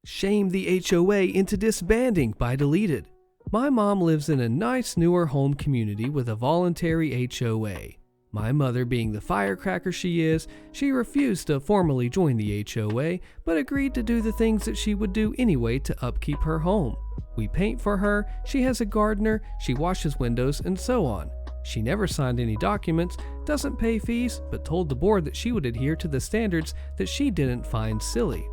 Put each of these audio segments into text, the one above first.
Shame the HOA into disbanding by deleted. My mom lives in a nice newer home community with a voluntary HOA. My mother, being the firecracker she is, she refused to formally join the HOA, but agreed to do the things that she would do anyway to upkeep her home. We paint for her, she has a gardener, she washes windows, and so on. She never signed any documents, doesn't pay fees, but told the board that she would adhere to the standards that she didn't find silly.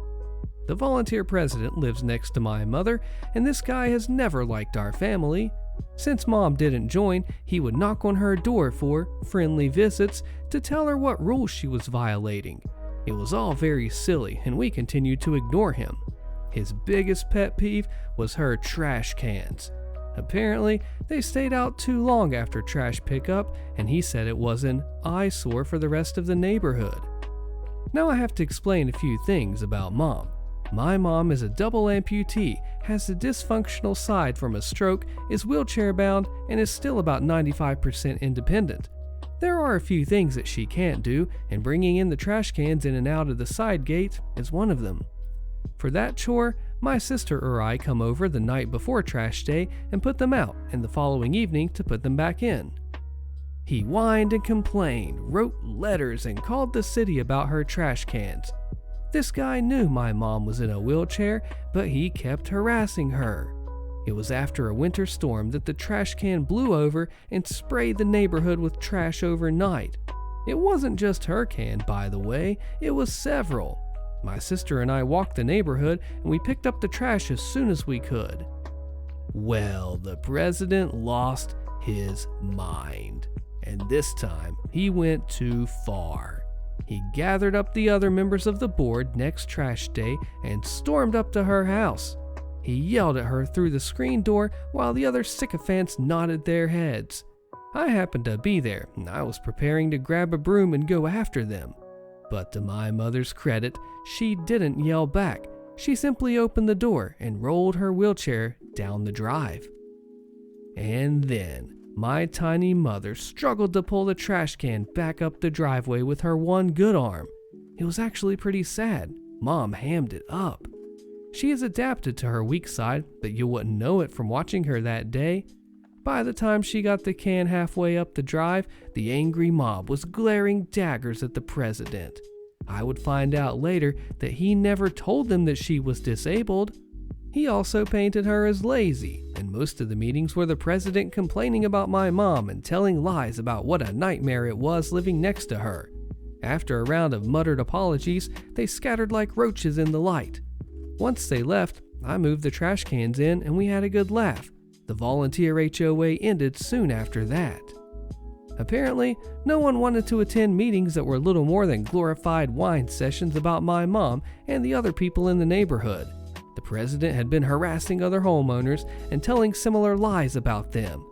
The volunteer president lives next to my mother, and this guy has never liked our family. Since mom didn't join, he would knock on her door for friendly visits to tell her what rules she was violating. It was all very silly, and we continued to ignore him. His biggest pet peeve was her trash cans. Apparently, they stayed out too long after trash pickup, and he said it was an eyesore for the rest of the neighborhood. Now I have to explain a few things about mom. My mom is a double amputee, has a dysfunctional side from a stroke, is wheelchair bound, and is still about 95% independent. There are a few things that she can't do, and bringing in the trash cans in and out of the side gate is one of them. For that chore, my sister or I come over the night before trash day and put them out, and the following evening to put them back in. He whined and complained, wrote letters, and called the city about her trash cans. This guy knew my mom was in a wheelchair, but he kept harassing her. It was after a winter storm that the trash can blew over and sprayed the neighborhood with trash overnight. It wasn't just her can, by the way, it was several. My sister and I walked the neighborhood, and we picked up the trash as soon as we could. Well, the president lost his mind, and this time he went too far. He gathered up the other members of the board next trash day and stormed up to her house. He yelled at her through the screen door while the other sycophants nodded their heads. I happened to be there, and I was preparing to grab a broom and go after them. But to my mother's credit, she didn't yell back. She simply opened the door and rolled her wheelchair down the drive. And then my tiny mother struggled to pull the trash can back up the driveway with her one good arm. It was actually pretty sad. Mom hammed it up. She has adapted to her weak side, but you wouldn't know it from watching her that day. By the time she got the can halfway up the drive, the angry mob was glaring daggers at the president. I would find out later that he never told them that she was disabled. He also painted her as lazy, and most of the meetings were the president complaining about my mom and telling lies about what a nightmare it was living next to her. After a round of muttered apologies, they scattered like roaches in the light. Once they left, I moved the trash cans in and we had a good laugh. The volunteer HOA ended soon after that. Apparently, no one wanted to attend meetings that were little more than glorified whine sessions about my mom and the other people in the neighborhood. The president had been harassing other homeowners and telling similar lies about them.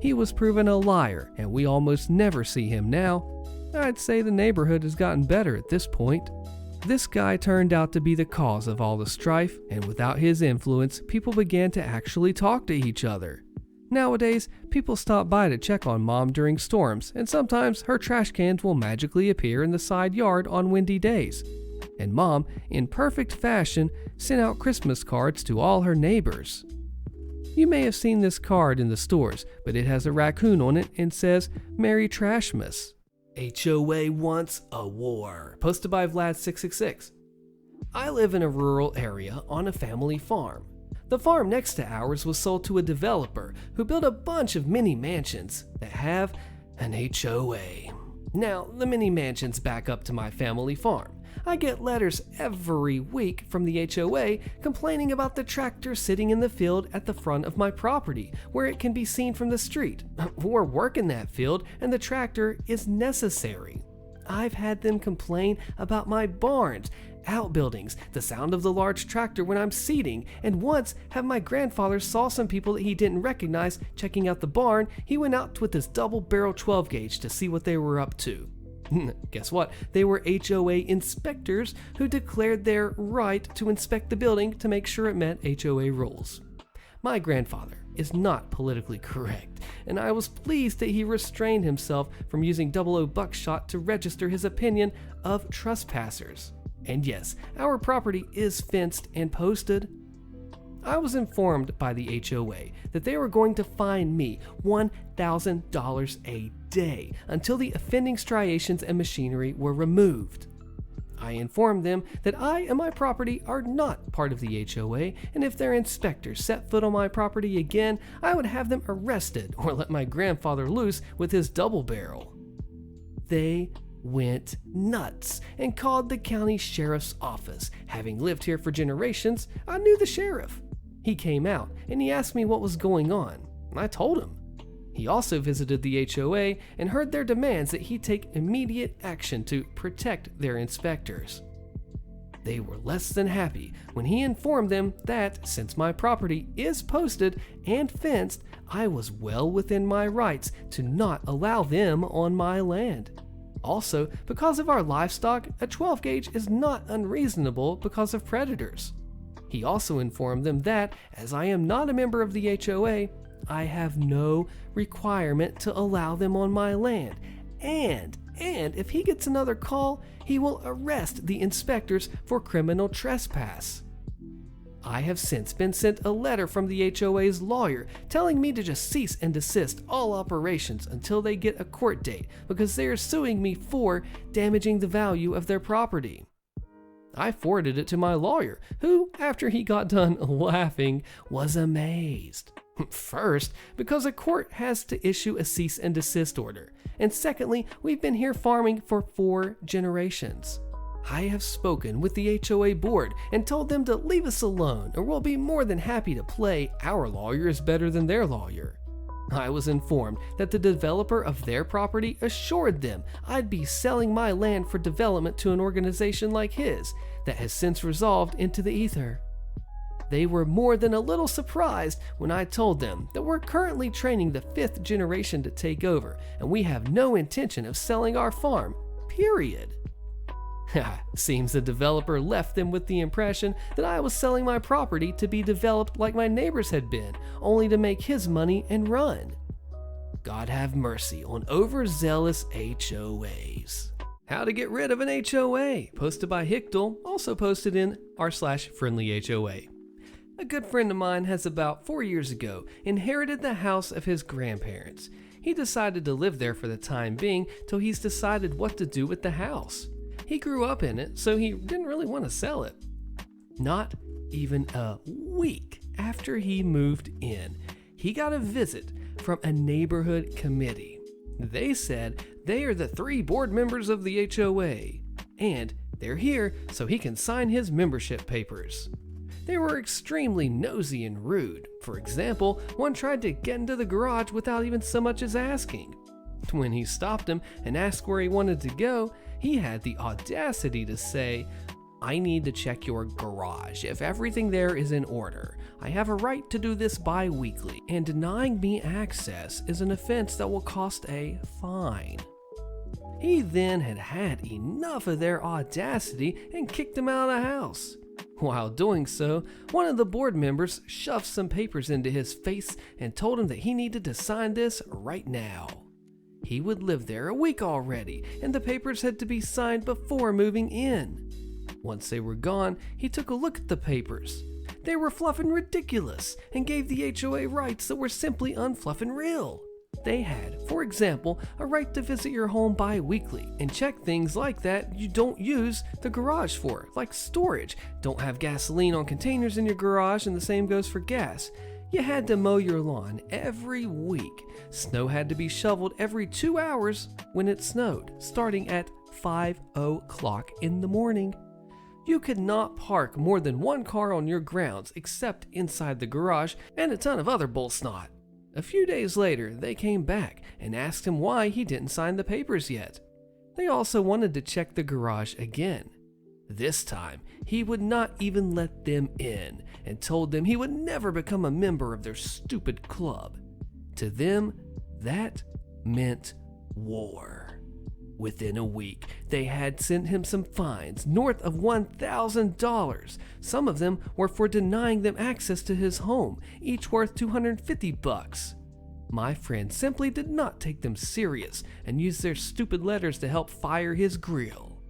He was proven a liar, and we almost never see him now. I'd say the neighborhood has gotten better at this point. This guy turned out to be the cause of all the strife, and without his influence, people began to actually talk to each other. Nowadays, people stop by to check on Mom during storms, and sometimes her trash cans will magically appear in the side yard on windy days. And Mom, in perfect fashion, sent out Christmas cards to all her neighbors. You may have seen this card in the stores, but it has a raccoon on it and says, "Merry Trashmas." HOA wants a war. Posted by Vlad666. I live in a rural area on a family farm. The farm next to ours was sold to a developer who built a bunch of mini mansions that have an HOA. Now, the mini mansions back up to my family farm. I get letters every week from the HOA complaining about the tractor sitting in the field at the front of my property, where it can be seen from the street. We're working that field, and the tractor is necessary. I've had them complain about my barns, outbuildings, the sound of the large tractor when I'm seeding, and once have my grandfather saw some people that he didn't recognize checking out the barn. He went out with his double-barrel 12-gauge to see what they were up to. Guess what? They were HOA inspectors who declared their right to inspect the building to make sure it met HOA rules. My grandfather is not politically correct, and I was pleased that he restrained himself from using 00 buckshot to register his opinion of trespassers. And yes, our property is fenced and posted. I was informed by the HOA that they were going to fine me $1,000 a day until the offending striations and machinery were removed. I informed them that I and my property are not part of the HOA, and if their inspectors set foot on my property again, I would have them arrested or let my grandfather loose with his double barrel. They went nuts and called the county sheriff's office. Having lived here for generations, I knew the sheriff. He came out and he asked me what was going on. I told him. He also visited the HOA and heard their demands that he take immediate action to protect their inspectors. They were less than happy when he informed them that since my property is posted and fenced, I was well within my rights to not allow them on my land. Also, because of our livestock, a 12 gauge is not unreasonable because of predators. He also informed them that, as I am not a member of the HOA, I have no requirement to allow them on my land, and if he gets another call, he will arrest the inspectors for criminal trespass. I have since been sent a letter from the HOA's lawyer telling me to just cease and desist all operations until they get a court date because they are suing me for damaging the value of their property. I forwarded it to my lawyer, who, after he got done laughing, was amazed. First, because a court has to issue a cease and desist order, and secondly, we've been here farming for 4 generations. I have spoken with the HOA board and told them to leave us alone, or we'll be more than happy to play our lawyer is better than their lawyer. I was informed that the developer of their property assured them I'd be selling my land for development to an organization like his that has since resolved into the ether. They were more than a little surprised when I told them that we're currently training the 5th generation to take over and we have no intention of selling our farm, period. Seems the developer left them with the impression that I was selling my property to be developed like my neighbors had been, only to make his money and run. God have mercy on overzealous HOAs. How to get rid of an HOA, posted by Hickdell, also posted in r/friendly HOA. A good friend of mine has about 4 years ago inherited the house of his grandparents. He decided to live there for the time being till he's decided what to do with the house. He grew up in it, so he didn't really want to sell it. Not even a week after he moved in, he got a visit from a neighborhood committee. They said they are the 3 board members of the HOA, and they're here so he can sign his membership papers. They were extremely nosy and rude. For example, one tried to get into the garage without even so much as asking. When he stopped him and asked where he wanted to go, he had the audacity to say, "I need to check your garage. If everything there is in order, I have a right to do this bi-weekly, and denying me access is an offense that will cost a fine." He then had enough of their audacity and kicked him out of the house. While doing so, one of the board members shoved some papers into his face and told him that he needed to sign this right now. He would live there a week already, and the papers had to be signed before moving in. Once they were gone, he took a look at the papers. They were fluffing ridiculous and gave the HOA rights that were simply unfluffing real. They had, for example, a right to visit your home bi-weekly and check things like that you don't use the garage for, like storage. Don't have gasoline on containers in your garage, and the same goes for gas. You had to mow your lawn every week. Snow had to be shoveled every 2 hours when it snowed, starting at 5:00 in the morning. You could not park more than 1 car on your grounds except inside the garage, and a ton of other bull snot. A few days later, they came back and asked him why he didn't sign the papers yet. They also wanted to check the garage again. This time, he would not even let them in and told them he would never become a member of their stupid club. To them, that meant war. Within a week, they had sent him some fines north of $1,000. Some of them were for denying them access to his home, each worth $250. My friend simply did not take them serious and used their stupid letters to help fire his grill.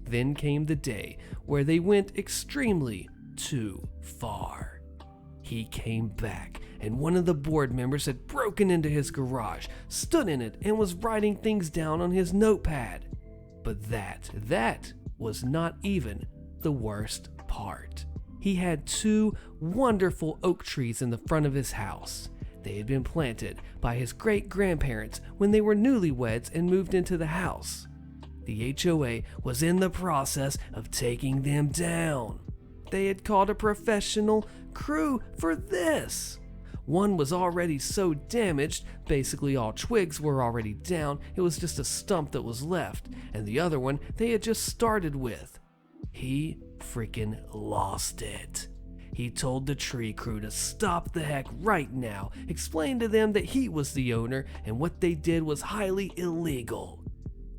Then came the day where they went extremely too far. He came back, and one of the board members had broken into his garage, stood in it, and was writing things down on his notepad. But that was not even the worst part. He had 2 wonderful oak trees in the front of his house. They had been planted by his great-grandparents when they were newlyweds and moved into the house. The HOA was in the process of taking them down. They had called a professional crew for this. One was already so damaged, basically all twigs were already down, it was just a stump that was left, and the other one they had just started with. He freaking lost it. He told the tree crew to stop the heck right now, explained to them that he was the owner and what they did was highly illegal.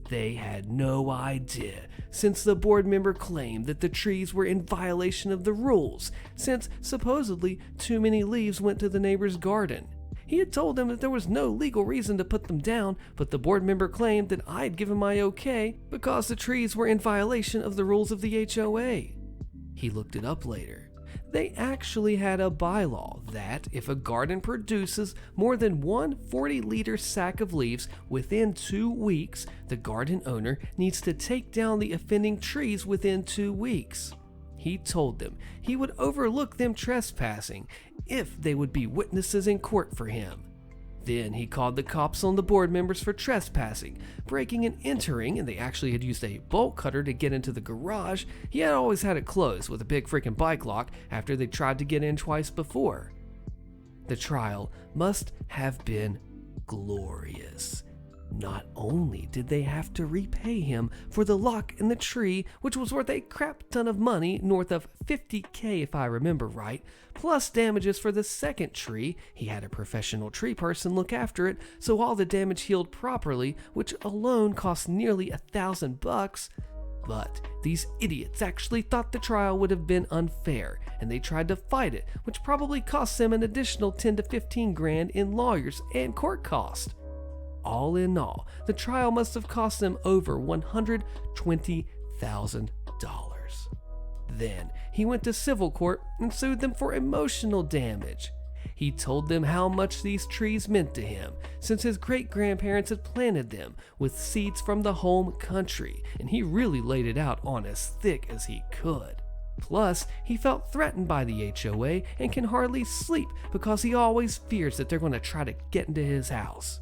They had no idea, since the board member claimed that the trees were in violation of the rules, since supposedly too many leaves went to the neighbor's garden. He had told them that there was no legal reason to put them down, but the board member claimed that I'd given my okay because the trees were in violation of the rules of the HOA. He looked it up later. They actually had a bylaw that if a garden produces more than one 40-liter sack of leaves within 2 weeks, the garden owner needs to take down the offending trees within 2 weeks. He told them he would overlook them trespassing if they would be witnesses in court for him. Then he called the cops on the board members for trespassing, breaking and entering, and they actually had used a bolt cutter to get into the garage. He had always had it closed with a big freaking bike lock after they tried to get in twice before. The trial must have been glorious. Not only did they have to repay him for the lock in the tree, which was worth a crap ton of money, north of $50,000 if I remember right, plus damages for the second tree. He had a professional tree person look after it, so all the damage healed properly, which alone cost nearly $1,000. But these idiots actually thought the trial would have been unfair, and they tried to fight it, which probably cost them an additional $10,000 to $15,000 in lawyers and court costs. All in all, the trial must have cost them over $120,000. Then he went to civil court and sued them for emotional damage. He told them how much these trees meant to him, since his great-grandparents had planted them with seeds from the home country, and he really laid it out on as thick as he could. Plus, he felt threatened by the HOA and can hardly sleep because he always fears that they're going to try to get into his house.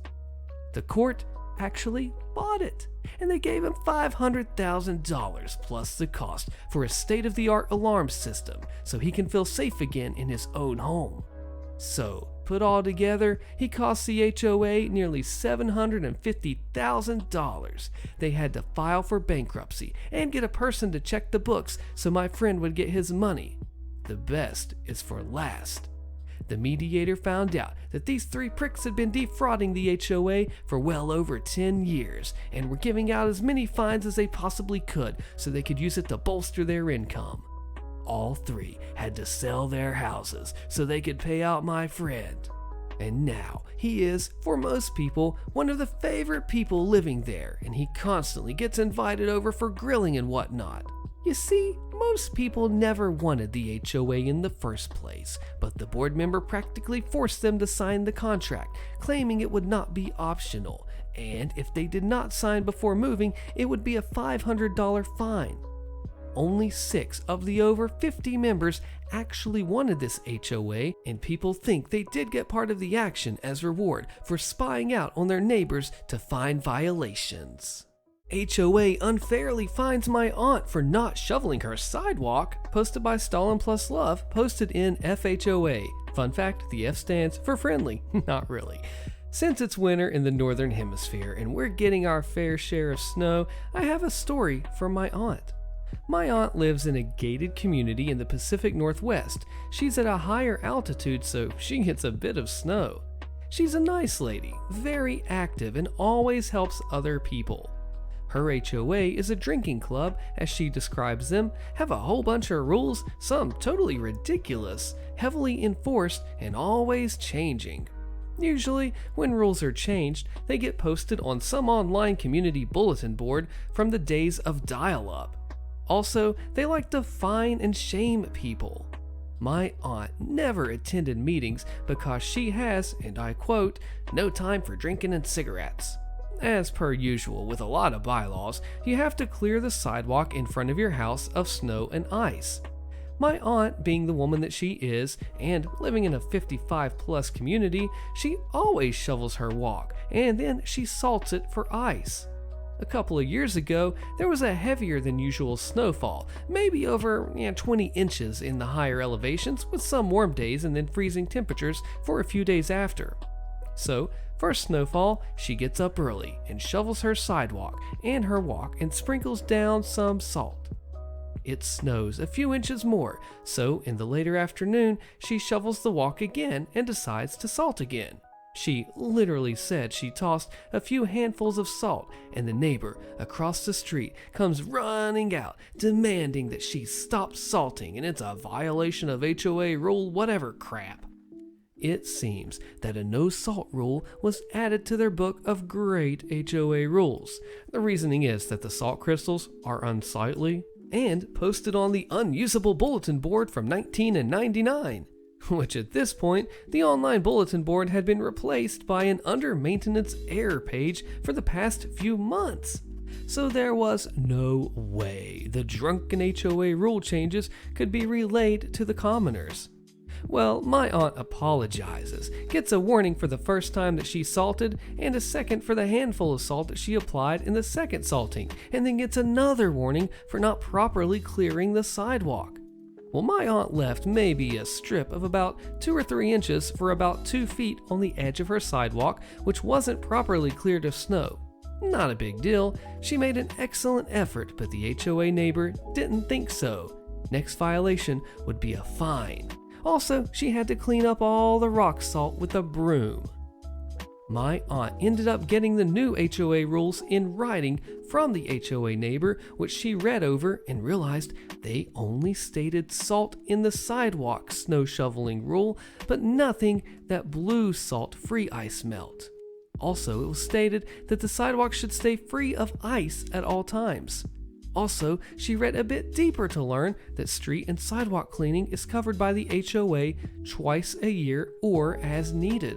The court actually bought it, and they gave him $500,000 plus the cost for a state-of-the-art alarm system so he can feel safe again in his own home. So, put all together, he cost the HOA nearly $750,000. They had to file for bankruptcy and get a person to check the books so my friend would get his money. The best is for last. The mediator found out that these 3 pricks had been defrauding the HOA for well over 10 years and were giving out as many fines as they possibly could so they could use it to bolster their income. All 3 had to sell their houses so they could pay out my friend. And now he is, for most people, one of the favorite people living there, and he constantly gets invited over for grilling and whatnot. You see, most people never wanted the HOA in the first place, but the board member practically forced them to sign the contract, claiming it would not be optional, and if they did not sign before moving, it would be a $500 fine. Only 6 of the over 50 members actually wanted this HOA, and people think they did get part of the action as reward for spying out on their neighbors to find violations. HOA unfairly fines my aunt for not shoveling her sidewalk, posted by Stalin Plus Love, posted in FHOA. Fun fact, the F stands for friendly, not really. Since it's winter in the northern hemisphere and we're getting our fair share of snow, I have a story for my aunt. My aunt lives in a gated community in the Pacific Northwest. She's at a higher altitude, so she gets a bit of snow. She's a nice lady, very active, and always helps other people. Her HOA is a drinking club, as she describes them, have a whole bunch of rules, some totally ridiculous, heavily enforced, and always changing. Usually, when rules are changed, they get posted on some online community bulletin board from the days of dial-up. Also, they like to fine and shame people. My aunt never attended meetings because she has, and I quote, no time for drinking and cigarettes. As per usual with a lot of bylaws, you have to clear the sidewalk in front of your house of snow and ice. My aunt, being the woman that she is, and living in a 55+ community, she always shovels her walk, and then she salts it for ice. A couple of years ago, there was a heavier than usual snowfall, maybe over 20 inches in the higher elevations, with some warm days and then freezing temperatures for a few days after. So, first snowfall, she gets up early and shovels her sidewalk and her walk and sprinkles down some salt. It snows a few inches more, so in the later afternoon, she shovels the walk again and decides to salt again. She literally said she tossed a few handfuls of salt, and the neighbor across the street comes running out, demanding that she stop salting, and it's a violation of HOA rule whatever crap. It seems that a no salt rule was added to their book of great HOA rules. The reasoning is that the salt crystals are unsightly and posted on the unusable bulletin board from 1999. Which at this point, the online bulletin board had been replaced by an under-maintenance error page for the past few months. So there was no way the drunken HOA rule changes could be relayed to the commoners. Well, my aunt apologizes, gets a warning for the first time that she salted, and a second for the handful of salt that she applied in the second salting, and then gets another warning for not properly clearing the sidewalk. Well, my aunt left maybe a strip of about 2 or 3 inches for about 2 feet on the edge of her sidewalk, which wasn't properly cleared of snow. Not a big deal. She made an excellent effort, but the HOA neighbor didn't think so. Next violation would be a fine. Also, she had to clean up all the rock salt with a broom. My aunt ended up getting the new HOA rules in writing from the HOA neighbor, which she read over and realized they only stated salt in the sidewalk snow shoveling rule, but nothing that blew salt free ice melt. Also, it was stated that the sidewalk should stay free of ice at all times. Also, she read a bit deeper to learn that street and sidewalk cleaning is covered by the HOA twice a year or as needed.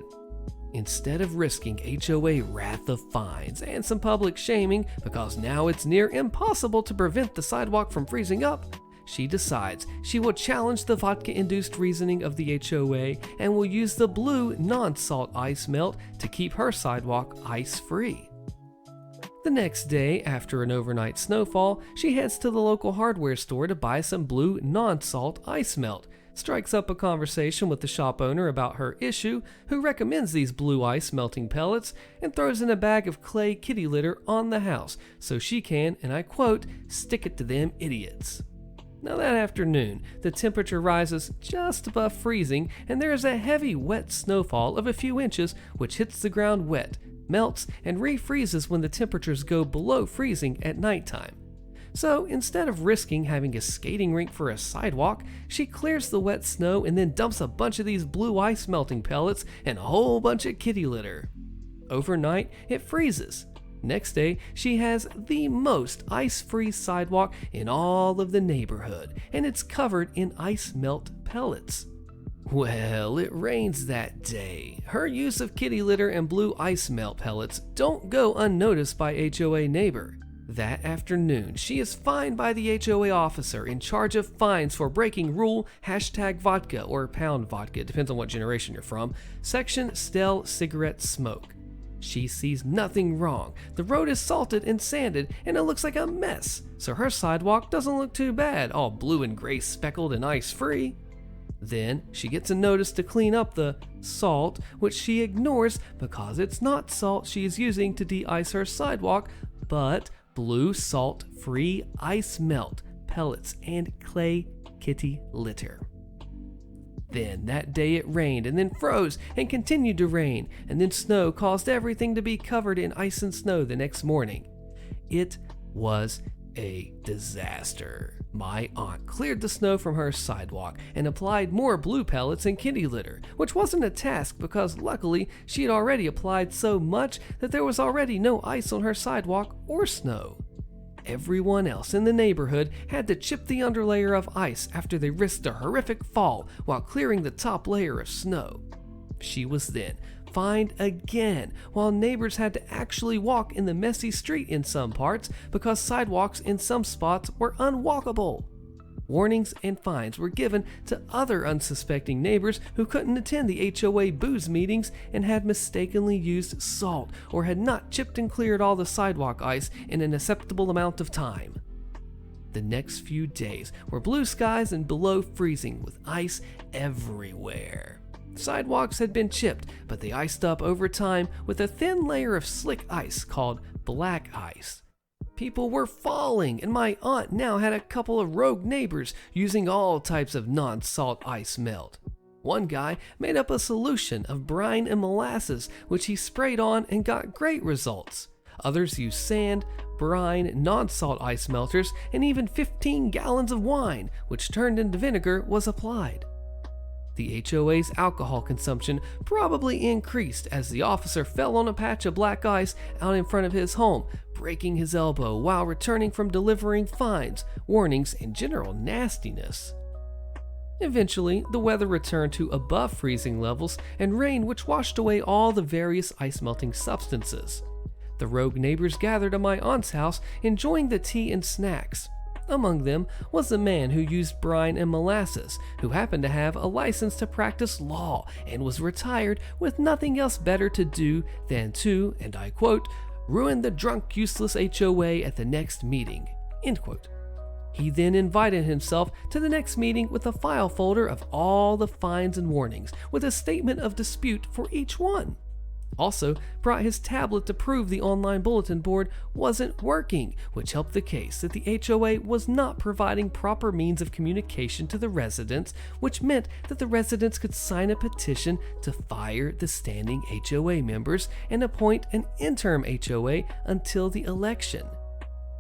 Instead of risking HOA wrath of fines and some public shaming because now it's near impossible to prevent the sidewalk from freezing up, she decides she will challenge the vodka-induced reasoning of the HOA and will use the blue non-salt ice melt to keep her sidewalk ice-free. The next day, after an overnight snowfall, she heads to the local hardware store to buy some blue non-salt ice melt, strikes up a conversation with the shop owner about her issue, who recommends these blue ice melting pellets, and throws in a bag of clay kitty litter on the house so she can, and I quote, stick it to them idiots. Now that afternoon, the temperature rises just above freezing, and there is a heavy wet snowfall of a few inches which hits the ground wet, melts, and refreezes when the temperatures go below freezing at nighttime. So instead of risking having a skating rink for a sidewalk, she clears the wet snow and then dumps a bunch of these blue ice melting pellets and a whole bunch of kitty litter. Overnight, it freezes. Next day, she has the most ice-free sidewalk in all of the neighborhood, and it's covered in ice melt pellets. Well, it rains that day. Her use of kitty litter and blue ice melt pellets don't go unnoticed by HOA neighbor. That afternoon, she is fined by the HOA officer in charge of fines for breaking rule #vodka or pound vodka, depends on what generation you're from, section stale cigarette smoke. She sees nothing wrong. The road is salted and sanded and it looks like a mess, so her sidewalk doesn't look too bad, all blue and gray speckled and ice-free. Then she gets a notice to clean up the salt, which she ignores because it's not salt she is using to de-ice her sidewalk, but blue salt-free ice melt pellets and clay kitty litter. Then that day it rained and then froze and continued to rain, and then snow caused everything to be covered in ice and snow the next morning. It was a disaster. My aunt cleared the snow from her sidewalk and applied more blue pellets and kitty litter, which wasn't a task because luckily she had already applied so much that there was already no ice on her sidewalk or snow. Everyone else in the neighborhood had to chip the underlayer of ice after they risked a horrific fall while clearing the top layer of snow. She was then fined again, while neighbors had to actually walk in the messy street in some parts because sidewalks in some spots were unwalkable. Warnings and fines were given to other unsuspecting neighbors who couldn't attend the HOA booze meetings and had mistakenly used salt or had not chipped and cleared all the sidewalk ice in an acceptable amount of time. The next few days were blue skies and below freezing with ice everywhere. Sidewalks had been chipped, but they iced up over time with a thin layer of slick ice called black ice. People were falling, and my aunt now had a couple of rogue neighbors using all types of non-salt ice melt. One guy made up a solution of brine and molasses, which he sprayed on and got great results. Others used sand, brine, non-salt ice melters, and even 15 gallons of wine, which turned into vinegar, was applied. The HOA's alcohol consumption probably increased as the officer fell on a patch of black ice out in front of his home, breaking his elbow while returning from delivering fines, warnings, and general nastiness. Eventually, the weather returned to above freezing levels and rain which washed away all the various ice-melting substances. The rogue neighbors gathered at my aunt's house, enjoying the tea and snacks. Among them was the man who used brine and molasses, who happened to have a license to practice law and was retired with nothing else better to do than to, and I quote, ruin the drunk, useless HOA at the next meeting, end quote. He then invited himself to the next meeting with a file folder of all the fines and warnings, with a statement of dispute for each one. Also brought his tablet to prove the online bulletin board wasn't working, which helped the case that the HOA was not providing proper means of communication to the residents, which meant that the residents could sign a petition to fire the standing HOA members and appoint an interim HOA until the election.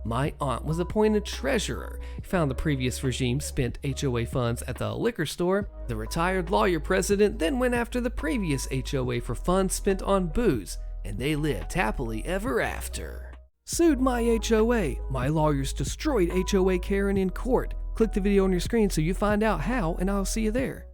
My aunt was appointed treasurer, found the previous regime spent HOA funds at the liquor store. The retired lawyer president then went after the previous HOA for funds spent on booze, and they lived happily ever after. Sued my HOA. My lawyers destroyed HOA Karen in court. Click the video on your screen so you find out how, and I'll see you there.